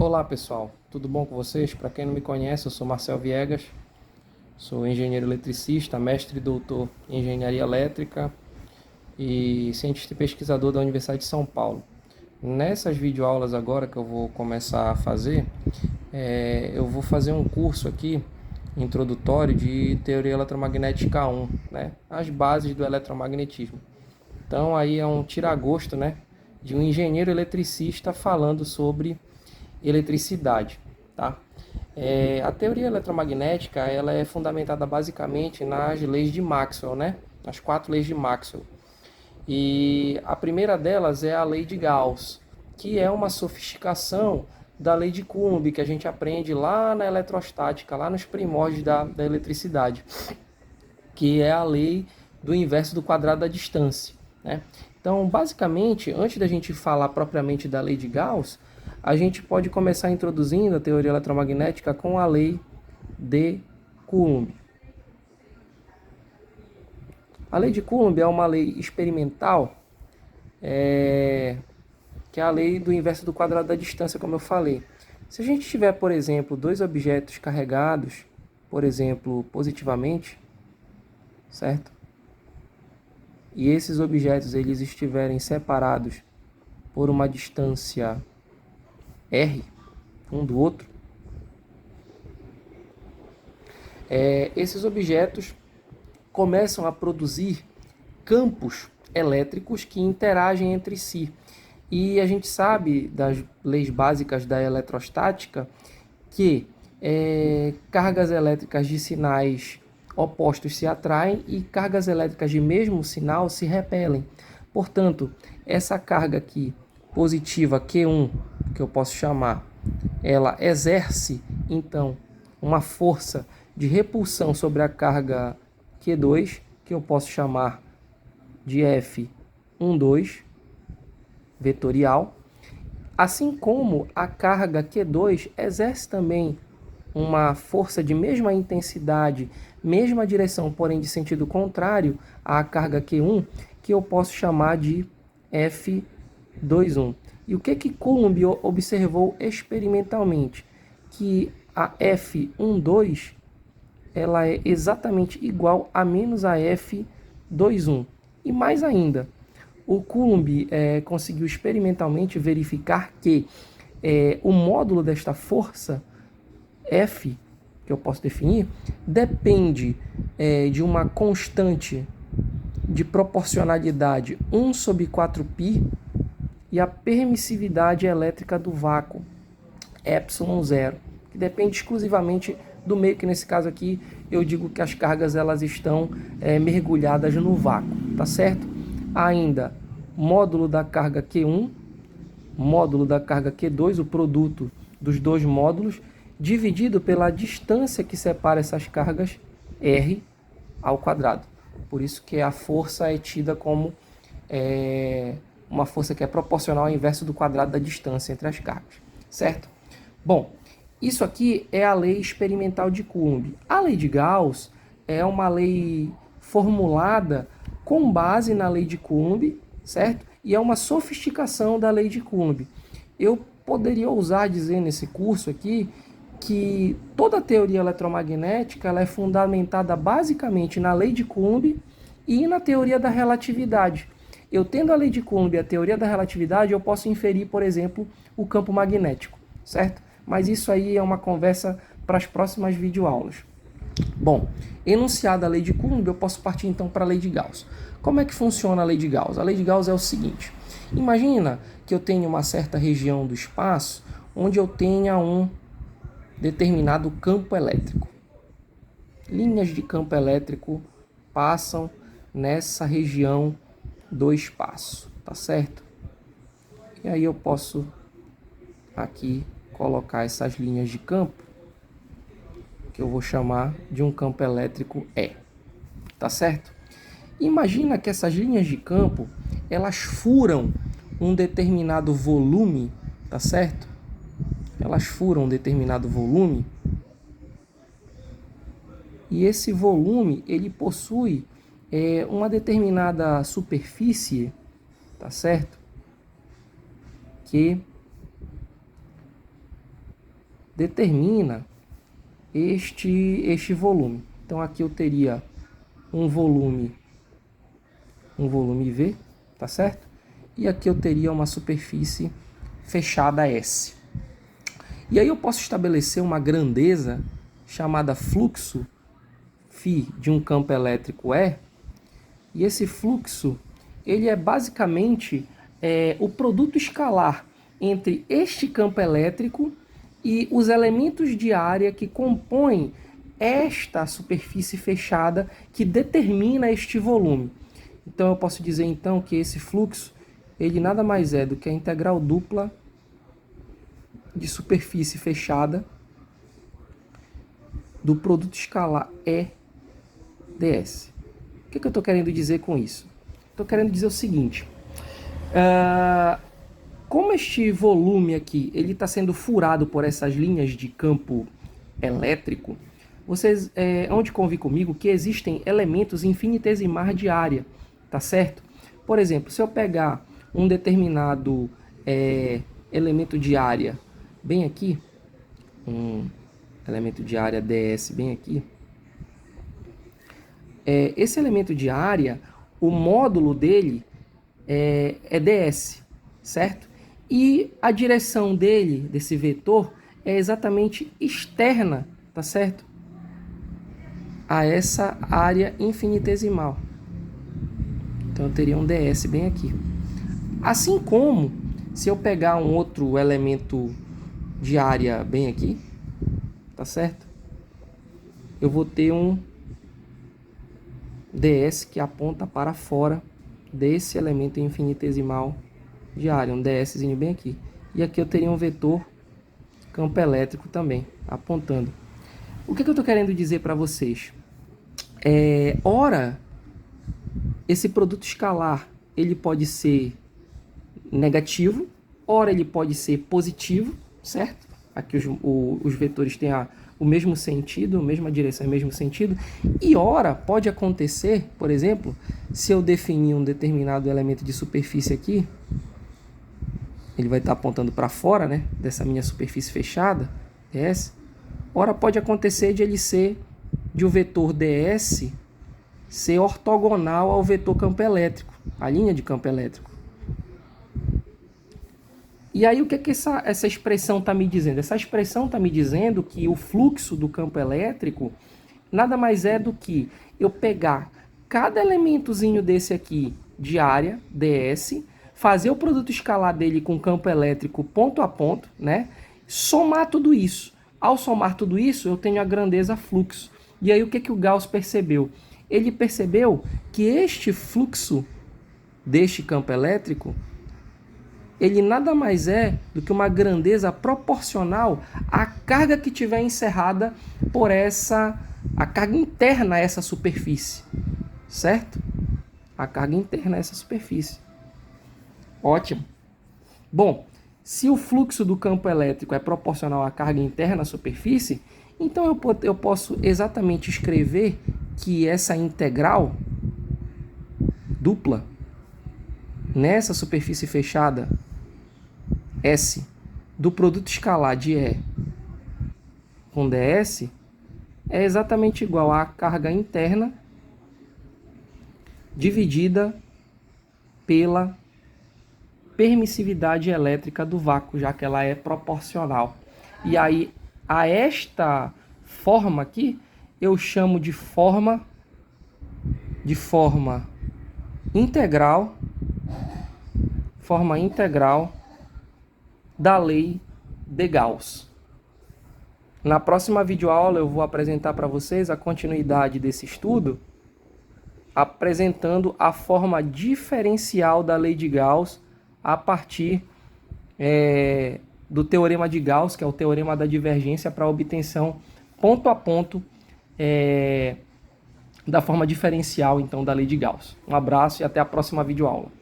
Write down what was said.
Olá pessoal, tudo bom com vocês? Para quem não me conhece, eu sou Marcel Viegas, sou engenheiro eletricista, mestre e doutor em engenharia elétrica e cientista e pesquisador da Universidade de São Paulo. Nessas videoaulas agora que eu vou começar a fazer, eu vou fazer um curso aqui introdutório de teoria eletromagnética 1, né? As bases do eletromagnetismo. Então aí é um tira-gosto, né, de um engenheiro eletricista falando sobre eletricidade, tá? A teoria eletromagnética ela é fundamentada basicamente nas leis de Maxwell, né? As 4 leis de Maxwell. E a primeira delas é a lei de Gauss, que é uma sofisticação da lei de Coulomb, que a gente aprende lá na eletrostática, lá nos primórdios da eletricidade, que é a lei do inverso do quadrado da distância, né? Então, basicamente, antes da gente falar propriamente da lei de Gauss, a gente pode começar introduzindo a teoria eletromagnética com a lei de Coulomb. A lei de Coulomb é uma lei experimental, que é a lei do inverso do quadrado da distância, como eu falei. Se a gente tiver, por exemplo, dois objetos carregados, por exemplo, positivamente, certo? E esses objetos eles estiverem separados por uma distância r um do outro, esses objetos começam a produzir campos elétricos que interagem entre si. E a gente sabe das leis básicas da eletrostática que cargas elétricas de sinais opostos se atraem e cargas elétricas de mesmo sinal se repelem. Portanto, essa carga aqui positiva Q1, que eu posso chamar, ela exerce então uma força de repulsão sobre a carga Q2, que eu posso chamar de F12 vetorial, assim como a carga Q2 exerce também uma força de mesma intensidade, mesma direção, porém de sentido contrário à carga Q1, que eu posso chamar de F21. E o que Coulomb observou experimentalmente? Que a F12 ela é exatamente igual a menos a F21. E mais ainda, o Coulomb conseguiu experimentalmente verificar que o módulo desta força F, que eu posso definir, depende de uma constante de proporcionalidade 1 sobre 4π e a permissividade elétrica do vácuo, ε0, que depende exclusivamente do meio, que nesse caso aqui eu digo que as cargas elas estão mergulhadas no vácuo, tá certo? Ainda, módulo da carga Q1, módulo da carga Q2, o produto dos dois módulos, dividido pela distância que separa essas cargas, R ao quadrado. Por isso que a força é tida como uma força que é proporcional ao inverso do quadrado da distância entre as cargas, certo? Bom, isso aqui é a lei experimental de Coulomb. A lei de Gauss é uma lei formulada com base na lei de Coulomb, certo? E é uma sofisticação da lei de Coulomb. Eu poderia ousar dizer nesse curso aqui que toda a teoria eletromagnética ela é fundamentada basicamente na lei de Coulomb e na teoria da relatividade. Eu tendo a lei de Coulomb e a teoria da relatividade, eu posso inferir, por exemplo, o campo magnético, certo? Mas isso aí é uma conversa para as próximas videoaulas. Bom, enunciada a lei de Coulomb, eu posso partir então para a lei de Gauss. Como é que funciona a lei de Gauss? A lei de Gauss é o seguinte: imagina que eu tenho uma certa região do espaço onde eu tenha um determinado campo elétrico. Linhas de campo elétrico passam nessa região do espaço, tá certo? E aí eu posso aqui colocar essas linhas de campo, que eu vou chamar de um campo elétrico E, tá certo? Imagina que essas linhas de campo, elas furam um determinado volume, tá certo? Elas furam um determinado volume, e esse volume, ele possui uma determinada superfície, tá certo? Que determina este volume. Então aqui eu teria um volume V, tá certo? E aqui eu teria uma superfície fechada S. E aí eu posso estabelecer uma grandeza chamada fluxo φ de um campo elétrico E, e esse fluxo ele é basicamente o produto escalar entre este campo elétrico e os elementos de área que compõem esta superfície fechada que determina este volume. Então eu posso dizer então que esse fluxo ele nada mais é do que a integral dupla de superfície fechada do produto escalar E ds. O que eu estou querendo dizer com isso? Estou querendo dizer o seguinte, como este volume aqui ele está sendo furado por essas linhas de campo elétrico, vocês hão de convir comigo que existem elementos infinitesimais de área, tá certo? Por exemplo, se eu pegar um determinado elemento de área bem aqui, um elemento de área ds bem aqui, esse elemento de área, o módulo dele é ds, certo? E a direção dele, desse vetor, é exatamente externa, tá certo? A essa área infinitesimal. Então eu teria um ds bem aqui. Assim como, se eu pegar um outro elemento de área bem aqui, tá certo? Eu vou ter um ds que aponta para fora desse elemento infinitesimal de área, um dszinho bem aqui. E aqui eu teria um vetor campo elétrico também, apontando. O que eu estou querendo dizer para vocês? Ora, esse produto escalar ele pode ser negativo, ora ele pode ser positivo, certo? Aqui os vetores têm o mesmo sentido, a mesma direção, o mesmo sentido. E ora pode acontecer, por exemplo, se eu definir um determinado elemento de superfície aqui, ele vai estar apontando para fora, né, dessa minha superfície fechada, ds. Ora pode acontecer de o vetor ds ser ortogonal ao vetor campo elétrico, a linha de campo elétrico. E aí o que essa expressão está me dizendo? Essa expressão está me dizendo que o fluxo do campo elétrico nada mais é do que eu pegar cada elementozinho desse aqui de área, ds, fazer o produto escalar dele com campo elétrico ponto a ponto, né? Somar tudo isso. Ao somar tudo isso, eu tenho a grandeza fluxo. E aí o que o Gauss percebeu? Ele percebeu que este fluxo deste campo elétrico ele nada mais é do que uma grandeza proporcional à carga que tiver encerrada por a carga interna a essa superfície, certo? A carga interna a essa superfície. Ótimo. Bom, se o fluxo do campo elétrico é proporcional à carga interna à superfície, então eu posso exatamente escrever que essa integral dupla nessa superfície fechada S do produto escalar de E com ds é exatamente igual à carga interna dividida pela permissividade elétrica do vácuo, já que ela é proporcional. E aí, a esta forma aqui, eu chamo de forma integral da lei de Gauss. Na próxima videoaula eu vou apresentar para vocês a continuidade desse estudo, apresentando a forma diferencial da lei de Gauss a partir do teorema de Gauss, que é o teorema da divergência, para a obtenção ponto a ponto da forma diferencial então da lei de Gauss. Um abraço e até a próxima videoaula.